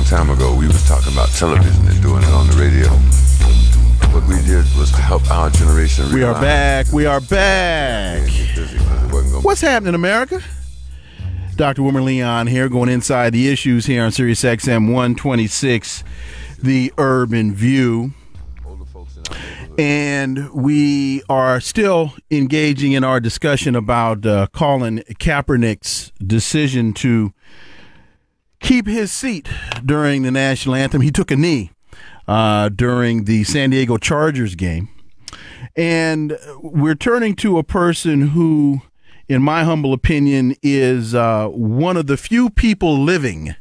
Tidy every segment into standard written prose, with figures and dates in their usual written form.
time ago, we was talking about television and doing it on the radio. What we did was to help our generation realize. We are back. We are back. What's happening, America? Dr. Wilmer Leon here, going inside the issues here on Sirius XM 126, The Urban View. And we are still engaging in our discussion about Colin Kaepernick's decision to keep his seat during the national anthem. He took a knee during the San Diego Chargers game. And we're turning to a person who, in my humble opinion, is one of the few people living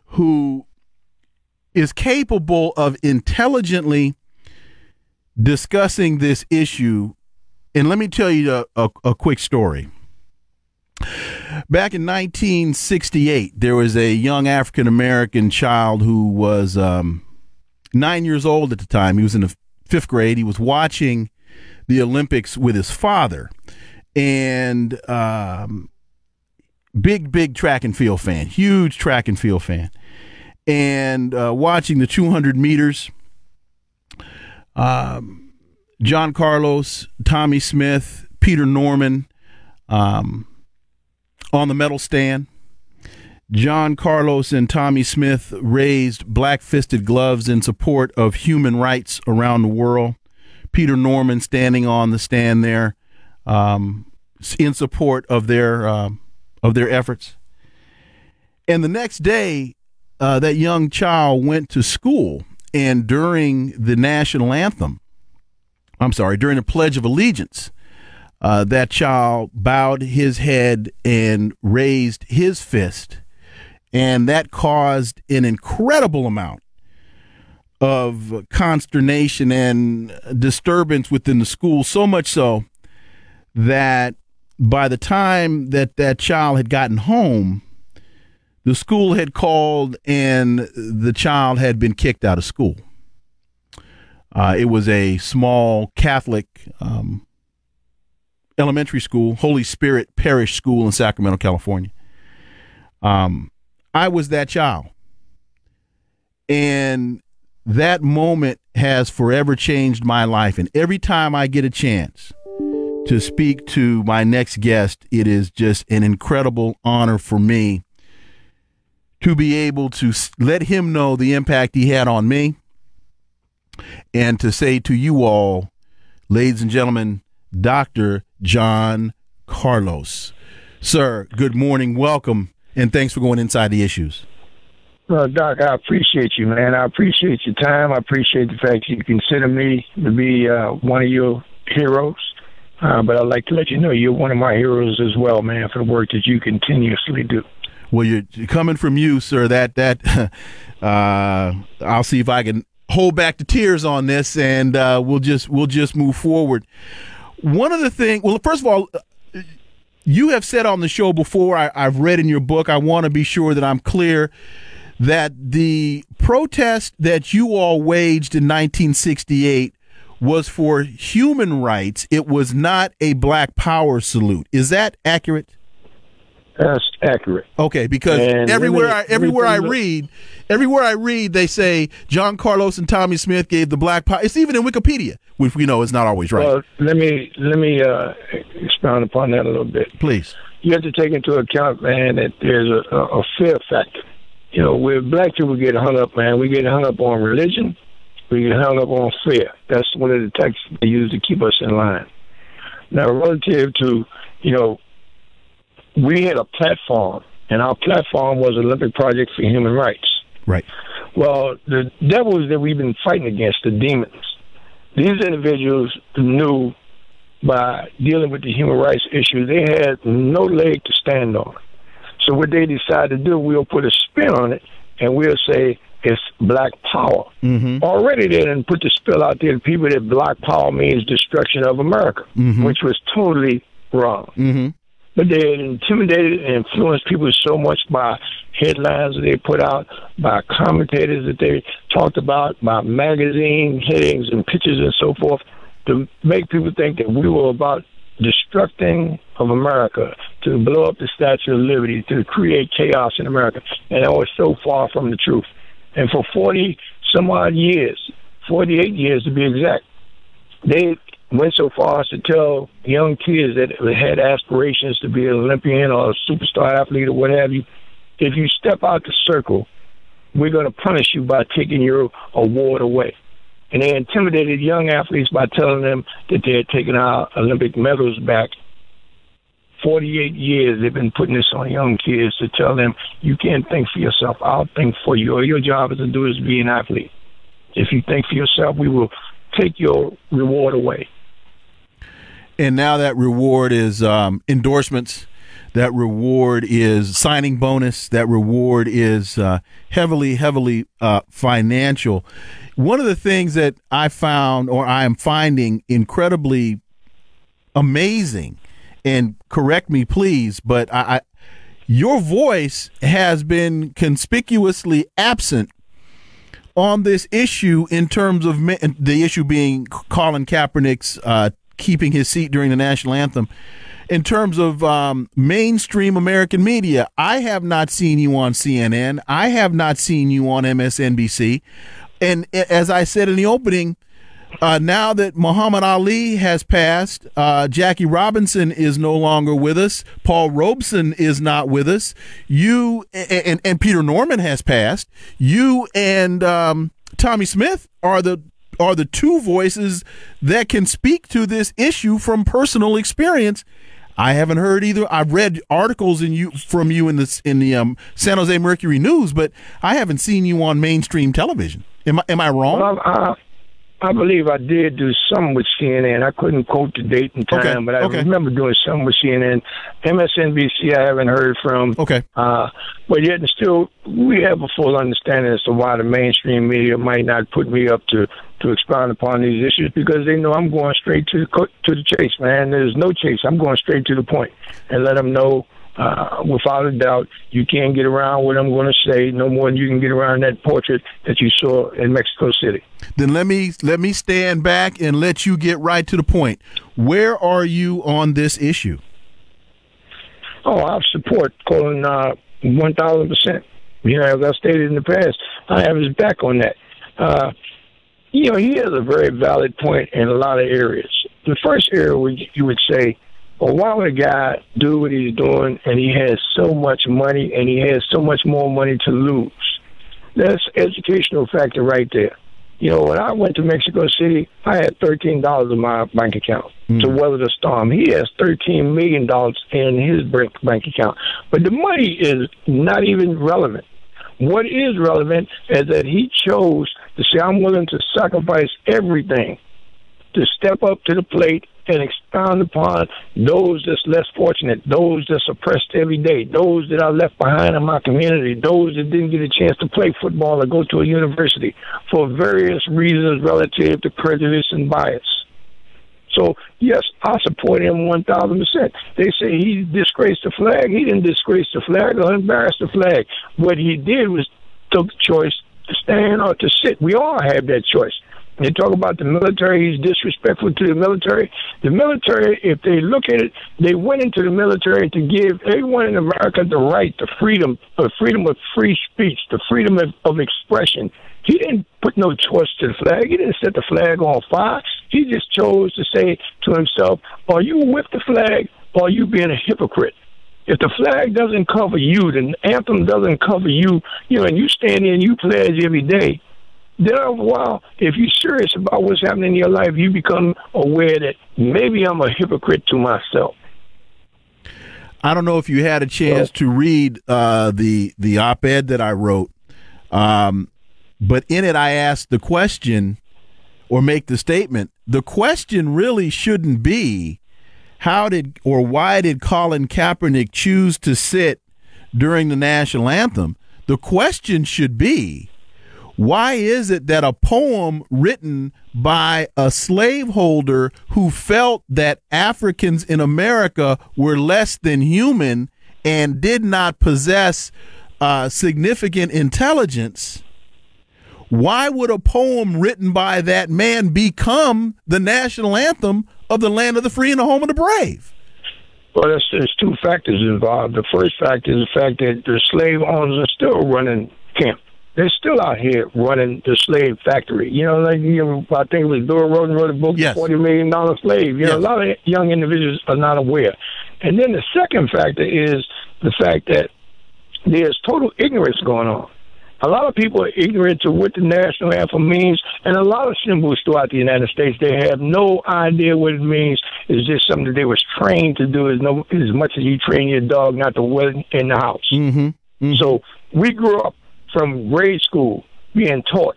who is capable of intelligently discussing this issue. And let me tell you a quick story. Back in 1968, there was a young African-American child who was 9 years old at the time. He was in the 5th grade. He was watching the Olympics with his father. And big track and field fan, huge track and field fan. And watching the 200 meters, John Carlos, Tommie Smith, Peter Norman on the medal stand. John Carlos and Tommie Smith raised black-fisted gloves in support of human rights around the world. Peter Norman standing on the stand there in support of their efforts. And the next day, that young child went to school, and during the national anthem, during the Pledge of Allegiance, that child bowed his head and raised his fist, and that caused an incredible amount of consternation and disturbance within the school, so much so that by the time that child had gotten home, the school had called and the child had been kicked out of school. It was a small Catholic elementary school, Holy Spirit Parish School in Sacramento, California. I was that child. And that moment has forever changed my life. And every time I get a chance to speak to my next guest, it is just an incredible honor for me to be able to let him know the impact he had on me, and to say to you all, ladies and gentlemen, Dr. John Carlos. Sir, good morning, welcome, and thanks for going inside the issues. Well, Doc, I appreciate you, man. I appreciate your time. I appreciate the fact you consider me to be one of your heroes. But I'd like to let you know you're one of my heroes as well, man, for the work that you continuously do. Well, you're coming from you, sir. I'll see if I can hold back the tears on this, and we'll just move forward. One of the things, well, first of all, you have said on the show before, I've read in your book, I want to be sure that I'm clear, that the protest that you all waged in 1968 was for human rights. It was not a Black Power salute. Is that accurate? That's accurate. Okay, because everywhere I read, they say John Carlos and Tommie Smith gave the Black Power. It's even in Wikipedia, which we know is not always right. Well, let me expound upon that a little bit. Please. You have to take into account, man, that there's a fear factor. You know, where black people get hung up, man, we get hung up on religion, we get hung up on fear. That's one of the tactics they use to keep us in line. Now, relative to, we had a platform, and our platform was Olympic Project for Human Rights. Right. Well, the devils that we've been fighting against, the demons, these individuals knew by dealing with the human rights issue, they had no leg to stand on. So what they decided to do, we'll put a spin on it, and we'll say it's Black Power. Mm-hmm. Already they didn't put the spell out there to people that Black Power means destruction of America, mm-hmm. which was totally wrong. Mm-hmm. But they had intimidated and influenced people so much by headlines that they put out, by commentators that they talked about, by magazine headings and pictures and so forth, to make people think that we were about destructing of America, to blow up the Statue of Liberty, to create chaos in America. And that was so far from the truth. And for 40-some-odd years, 48 years to be exact, they went so far as to tell young kids that had aspirations to be an Olympian or a superstar athlete or what have you, if you step out the circle, we're going to punish you by taking your award away. And they intimidated young athletes by telling them that they had taken our Olympic medals back. 48 years they've been putting this on young kids to tell them, you can't think for yourself, I'll think for you. All your job is to do is be an athlete. If you think for yourself, we will take your reward away. And now that reward is endorsements. That reward is signing bonus. That reward is heavily financial. One of the things that I found, or I am finding incredibly amazing, and correct me please, but your voice has been conspicuously absent on this issue in terms of the issue being Colin Kaepernick's keeping his seat during the national anthem. In terms of mainstream American media, I have not seen you on CNN. I have not seen you on MSNBC. And as I said in the opening, now that Muhammad Ali has passed, Jackie Robinson is no longer with us, Paul Robeson is not with us, you and Peter Norman has passed, you and Tommy Smith are the two voices that can speak to this issue from personal experience. I haven't heard either. I've read articles from you in the San Jose Mercury News, but I haven't seen you on mainstream television. Am I wrong? Well, I believe I did do some with CNN. I couldn't quote the date and time, but I remember doing some with CNN. MSNBC I haven't heard from. Okay. But yet and still, we have a full understanding as to why the mainstream media might not put me up to expound upon these issues, because they know I'm going straight to the chase, man. There's no chase. I'm going straight to the point and let them know without a doubt, you can't get around what I'm going to say no more than you can get around that portrait that you saw in Mexico City. Then let me stand back and let you get right to the point. Where are you on this issue? Oh, I support Colin 1,000%. You know, as I stated in the past, I have his back on that. You know, he has a very valid point in a lot of areas. The first area you would say, well, why would a guy do what he's doing and he has so much money and he has so much more money to lose? That's educational factor right there. You know, when I went to Mexico City, I had $13 in my bank account to weather the storm. He has $13 million in his bank account. But the money is not even relevant. What is relevant is that he chose to say, I'm willing to sacrifice everything to step up to the plate and expound upon those that's less fortunate, those that's oppressed every day, those that are left behind in my community, those that didn't get a chance to play football or go to a university for various reasons relative to prejudice and bias. So, yes, I support him 1,000%. They say he disgraced the flag. He didn't disgrace the flag or embarrass the flag. What he did was took the choice to stand or to sit. We all have that choice. They talk about the military. He's disrespectful to the military. The military, if they look at it, they went into the military to give everyone in America the right, the freedom of free speech, the freedom of expression. He didn't put no torch to the flag. He didn't set the flag on fire. He just chose to say to himself, are you with the flag or are you being a hypocrite? If the flag doesn't cover you, the anthem doesn't cover you, and you stand there and you pledge every day, then after a while, if you're serious about what's happening in your life, you become aware that maybe I'm a hypocrite to myself. I don't know if you had a chance to read the op-ed that I wrote, but in it I asked the question, or make the statement, the question really shouldn't be why did Colin Kaepernick choose to sit during the national anthem? The question should be, why is it that a poem written by a slaveholder who felt that Africans in America were less than human and did not possess significant intelligence, why would a poem written by that man become the national anthem of the land of the free and the home of the brave? Well, there's two factors involved. The first factor is the fact that the slave owners are still running camp. They're still out here running the slave factory. I think it was Bill Roden wrote a book, yes. The $40 Million Slave. Yes. A lot of young individuals are not aware. And then the second factor is the fact that there's total ignorance going on. A lot of people are ignorant to what the national anthem means, and a lot of symbols throughout the United States, they have no idea what it means. It's just something that they was trained to do as much as you train your dog not to wet in the house. Mm-hmm. Mm-hmm. So we grew up from grade school being taught.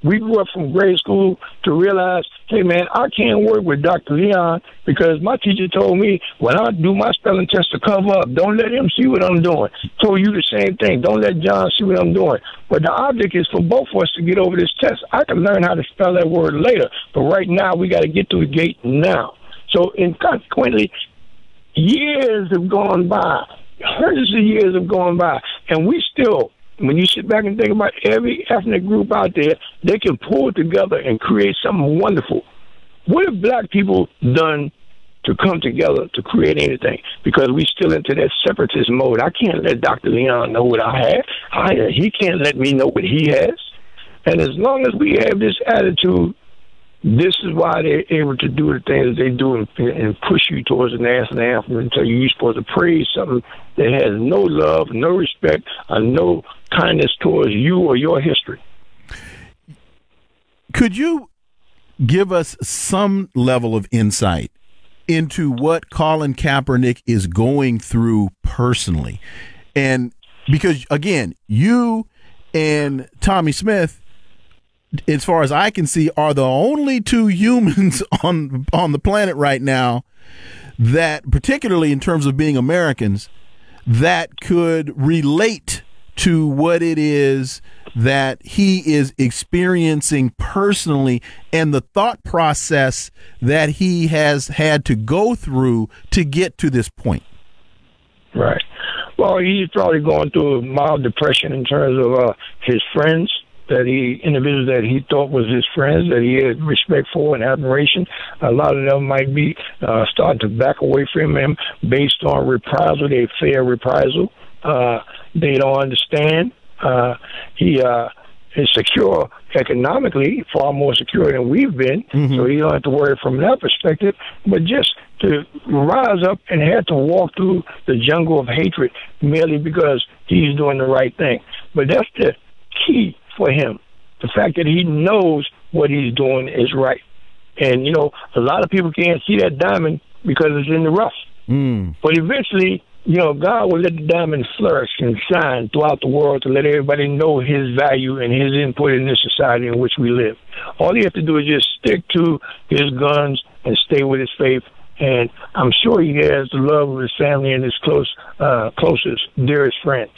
We grew up from grade school to realize, hey, man, I can't work with Dr. Leon because my teacher told me when I do my spelling test to cover up, don't let him see what I'm doing. Told you the same thing. Don't let John see what I'm doing. But the object is for both of us to get over this test. I can learn how to spell that word later, but right now we got to get to the gate now. So, consequently, years have gone by. Hundreds of years have gone by, and we still, when you sit back and think about every ethnic group out there, they can pull together and create something wonderful. What have black people done to come together to create anything? Because we still into that separatist mode. I can't let Dr. Leon know what I have. He can't let me know what he has. And as long as we have this attitude, this is why they're able to do the things they do and push you towards the national anthem and tell you you're supposed to praise something that has no love, no respect, or no kindness towards you or your history. Could you give us some level of insight into what Colin Kaepernick is going through personally? And because, again, you and Tommy Smith, as far as I can see, are the only two humans on the planet right now that, particularly in terms of being Americans, that could relate to what it is that he is experiencing personally and the thought process that he has had to go through to get to this point. Right. Well, he's probably going through a mild depression in terms of his friends. Individuals that he thought was his friends, that he had respect for and admiration. A lot of them might be starting to back away from him based on reprisal. They fear reprisal. They don't understand. He is secure economically, far more secure than we've been, mm-hmm. So he don't have to worry from that perspective. But just to rise up and have to walk through the jungle of hatred merely because he's doing the right thing. But that's the key for him. The fact that he knows what he's doing is right. And, a lot of people can't see that diamond because it's in the rough. Mm. But eventually, God will let the diamond flourish and shine throughout the world to let everybody know his value and his input in this society in which we live. All he has to do is just stick to his guns and stay with his faith. And I'm sure he has the love of his family and his closest, dearest friends.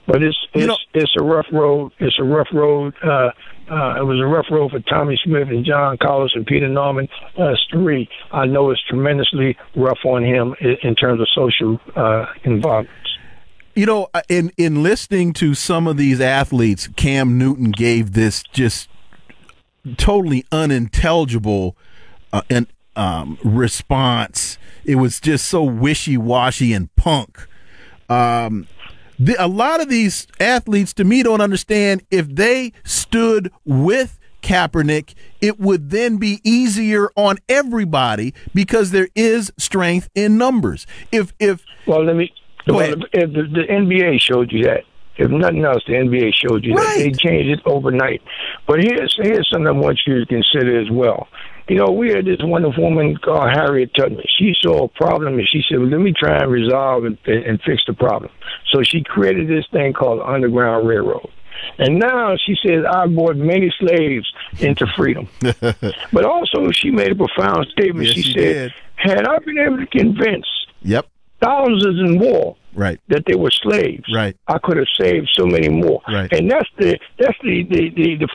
But it's a rough road. It's a rough road. It was a rough road for Tommy Smith and John Carlos and Peter Norman. Three, I know it's tremendously rough on him in terms of social involvements. In listening to some of these athletes, Cam Newton gave this just totally unintelligible response. It was just so wishy-washy and punk. A lot of these athletes, to me, don't understand if they stood with Kaepernick, it would then be easier on everybody because there is strength in numbers. If the NBA showed you that. If nothing else, the NBA showed you that. They changed it overnight. But here's something I want you to consider as well. We had this wonderful woman called Harriet Tubman. She saw a problem and she said, well, let me try and resolve and fix the problem. So she created this thing called the Underground Railroad. And now she says, I brought many slaves into freedom. But also she made a profound statement. Yes, she said, had I been able to convince thousands and more that they were slaves, I could have saved so many more. And that's the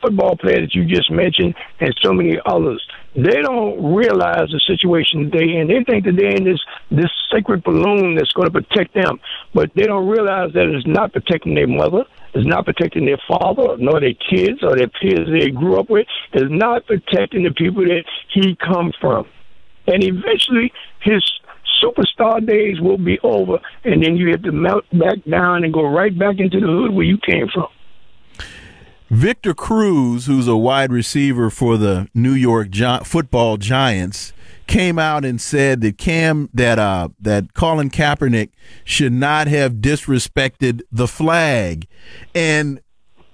football player that you just mentioned and so many others. They don't realize the situation they're in. They think that they're in this sacred balloon that's going to protect them. But they don't realize that it's not protecting their mother. It's not protecting their father, nor their kids or their peers they grew up with. It's not protecting the people that he come from. And eventually, his superstar days will be over, and then you have to melt back down and go right back into the hood where you came from. Victor Cruz, who's a wide receiver for the New York Football Giants, came out and said that that Colin Kaepernick should not have disrespected the flag. And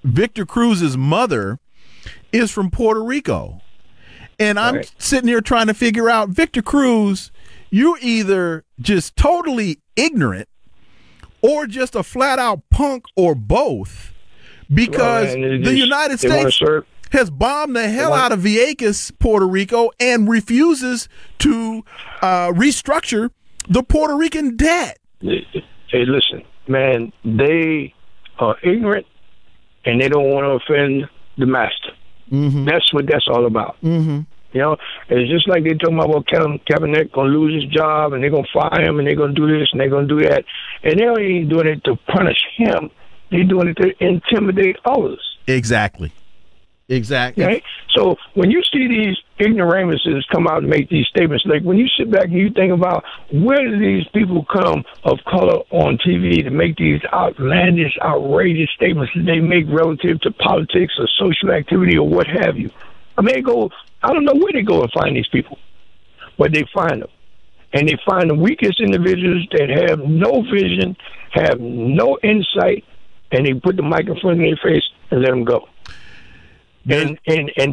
Victor Cruz's mother is from Puerto Rico. And I'm sitting here trying to figure out, Victor Cruz, you're either just totally ignorant or just a flat-out punk or both, because the United States has bombed the hell out of Vieques, Puerto Rico, and refuses to restructure the Puerto Rican debt. Hey, listen, man, they are ignorant, and they don't want to offend the master. Mm-hmm. That's what that's all about. Mm-hmm. You know, it's just like they talking about Kaepernick going to lose his job, and they're going to fire him, and they're going to do this, and they're going to do that. And they ain't doing it to punish him. They're doing it to intimidate others. Exactly. Right? So when you see these ignoramuses come out and make these statements, like when you sit back and you think about where do these people come of color on TV to make these outlandish, outrageous statements that they make relative to politics or social activity or what have you. I mean, I don't know where they go and find these people, but they find them. And they find the weakest individuals that have no vision, have no insight, and they put the mic in front of their face and let them go. And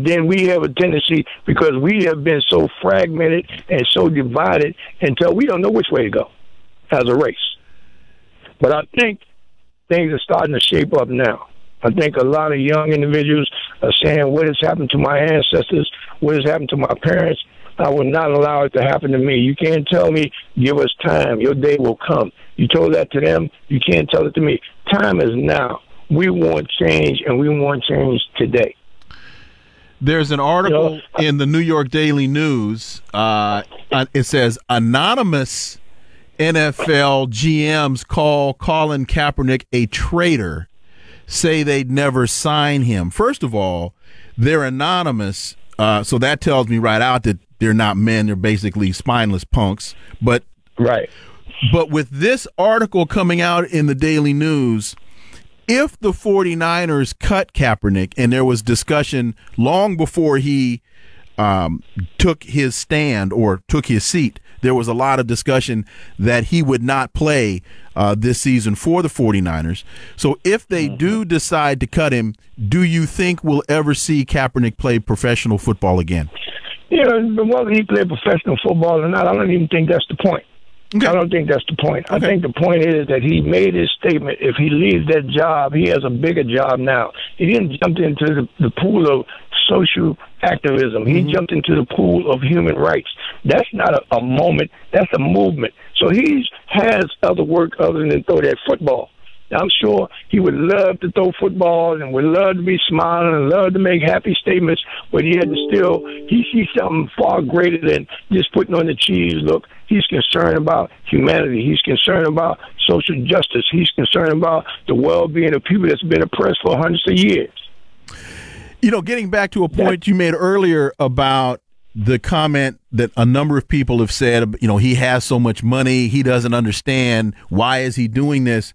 then we have a tendency, because we have been so fragmented and so divided until we don't know which way to go as a race. But I think things are starting to shape up now. I think a lot of young individuals are saying, what has happened to my ancestors? What has happened to my parents? I will not allow it to happen to me. You can't tell me, give us time. Your day will come. You told that to them. You can't tell it to me. Time is now. We want change, and we want change today. There's an article in the New York Daily News. It says, anonymous NFL GMs call Colin Kaepernick a traitor, say they'd never sign him. First of all, they're anonymous, so that tells me right out that they're not men. They're basically spineless punks. But with this article coming out in the Daily News, if the 49ers cut Kaepernick, and there was discussion long before he took his stand or took his seat, there was a lot of discussion that he would not play this season for the 49ers. So if they do decide to cut him, do you think we'll ever see Kaepernick play professional football again? Whether he played professional football or not, I don't even think that's the point. Okay. I don't think that's the point. Okay. I think the point is that he made his statement. If he leaves that job, he has a bigger job now. He didn't jump into the pool of social activism. He jumped into the pool of human rights. That's not a moment. That's a movement. So he has other work other than throw that football. I'm sure he would love to throw footballs and would love to be smiling and love to make happy statements, but he had to he sees something far greater than just putting on the cheese look. He's concerned about humanity. He's concerned about social justice. He's concerned about the well-being of people that's been oppressed for hundreds of years. Getting back to a point you made earlier about the comment that a number of people have said, he has so much money, he doesn't understand, why is he doing this?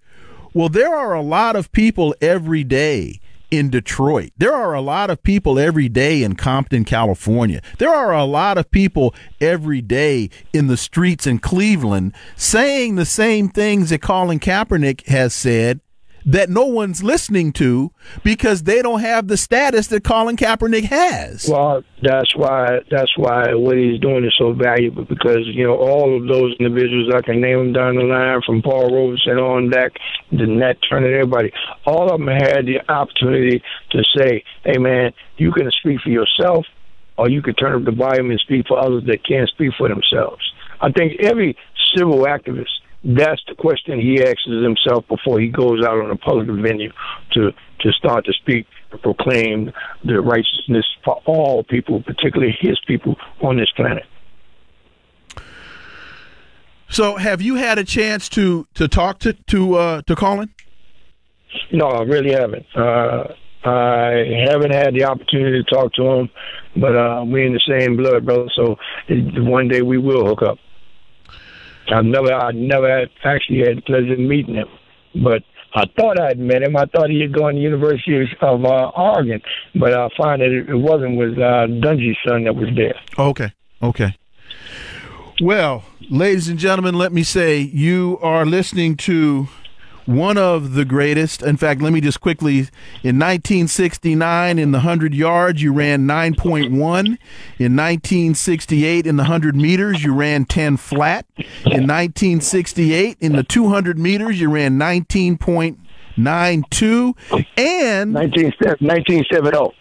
Well, there are a lot of people every day in Detroit. There are a lot of people every day in Compton, California. There are a lot of people every day in the streets in Cleveland saying the same things that Colin Kaepernick has said that no one's listening to because they don't have the status that Colin Kaepernick has. Well, that's why what he's doing is so valuable, because, all of those individuals, I can name them down the line from Paul Robeson on back to Nat Turner, everybody, all of them had the opportunity to say, hey, man, you can speak for yourself, or you can turn up the volume and speak for others that can't speak for themselves. I think every civil activist, that's the question he asks himself before he goes out on a public venue to start to speak and proclaim the righteousness for all people, particularly his people on this planet. So, have you had a chance to talk to Colin? No, I really haven't. I haven't had the opportunity to talk to him, but we're in the same blood, brother. So one day we will hook up. I never actually had the pleasure of meeting him, but I thought I'd met him. I thought he had gone to the University of Oregon, but I found that it wasn't. Was Dungy's son that was there. Okay. Well, ladies and gentlemen, let me say you are listening to one of the greatest. In fact, let me just quickly, in 1969, in the 100 yards, you ran 9.1. In 1968, in the 100 meters, you ran 10 flat. In 1968, in the 200 meters, you ran 19.92. And 1970.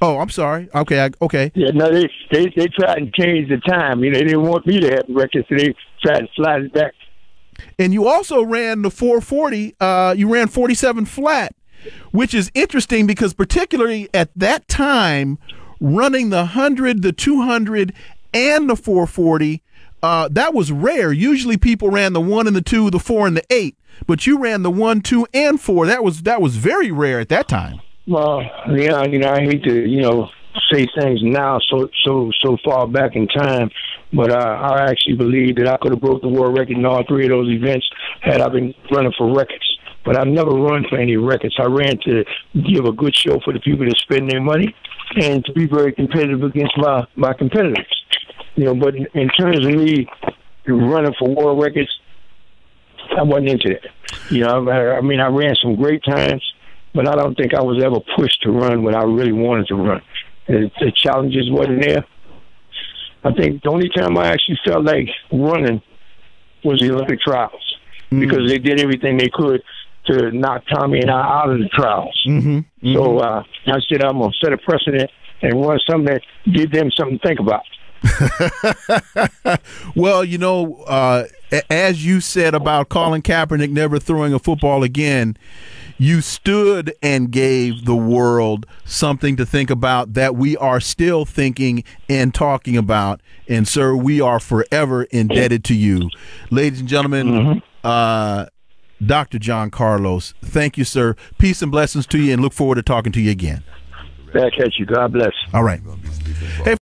Oh, I'm sorry. Okay. Yeah, no, they tried to change the time. You know, they didn't want me to have records, so they tried to slide it back. And you also ran the 440. You ran 47 flat, which is interesting because particularly at that time, running the 100, the 200, and the 440, that was rare. Usually people ran the 1 and the 2, the 4 and the 8, but you ran the 1, 2, and 4. That was very rare at that time. Well, yeah, I hate to, say things now so far back in time, but I actually believe that I could have broke the world record in all three of those events had I been running for records. But I've never run for any records. I ran to give a good show for the people to spend their money and to be very competitive against my competitors. But in terms of me running for world records, I wasn't into that. I ran some great times, but I don't think I was ever pushed to run when I really wanted to run. The challenges wasn't there. I think the only time I actually felt like running was the Olympic trials because they did everything they could to knock Tommy and I out of the trials. So I said I'm going to set a precedent and run something that give them something to think about. Well, as you said about Colin Kaepernick never throwing a football again, you stood and gave the world something to think about that we are still thinking and talking about. And, sir, we are forever indebted to you. Ladies and gentlemen, Dr. John Carlos, thank you, sir. Peace and blessings to you, and look forward to talking to you again. Back at you. God bless. All right. Hey,